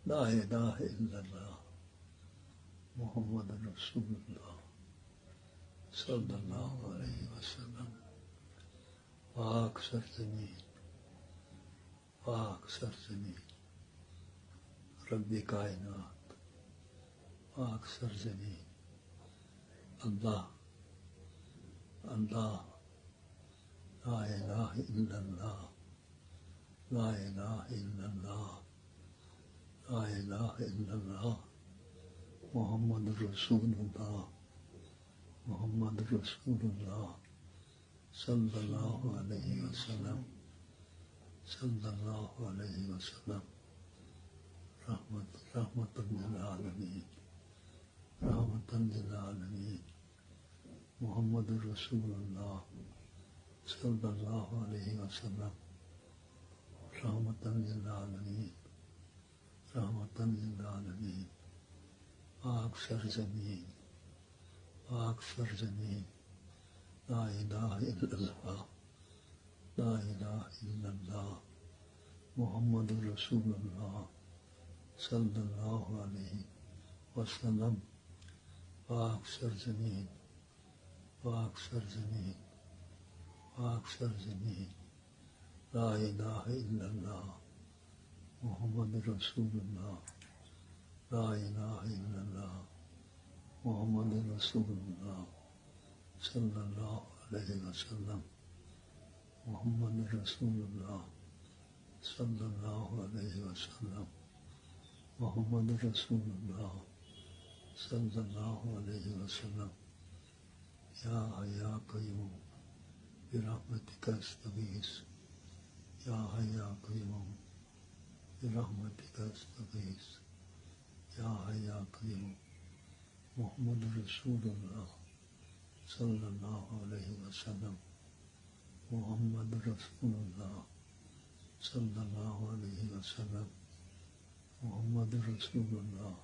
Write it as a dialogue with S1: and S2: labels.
S1: لا الہ الا اللہ محمد رسول اللہ صلی اللہ علیہ وسلم. پاک سرزمین، پاک سرزمین، رب کائنات، پاک سرزمین، اللہ اللہ، لا الہ الا اللہ، لا الہ الا اللہ، لا الہ الا اللہ محمد رسول اللہ، محمد رسول اللہ صلی اللہ علیہ وسلم، صلی اللہ علیہ وسلم. رحمت للعالمین، رحمت للعالمین محمد رسول اللہ صلی اللہ علیہ وسلم. رحمت للعالمین، رحمت للعالمین. پاک سرزمین، پاک سرزمین، لا الہ الا اللہ، لا الہ الا اللہ محمد رسول اللہ صلی اللہ علیہ وسلم. پاک سرزمین، پاک سرزمین، پاک سرزمین، لا الہ الا اللہ محمد رسول اللہ، لا الہ الا اللہ محمد رسول اللہ صلی اللہ علیہ وسلم. محمد رسول اللہ صلی اللہ علیہ وسلم. محمد رسول اللہ صلی اللہ علیہ وسلم. یا حی یا قیوم برحمتک استغیث، یا حی یا قیوم برحمتک استغیث، یا حی یا قیوم. محمد رسول اللہ صلی اللہ علیہ وسلم. محمد رسول اللہ صلی اللہ علیہ وسلم. محمد رسول اللہ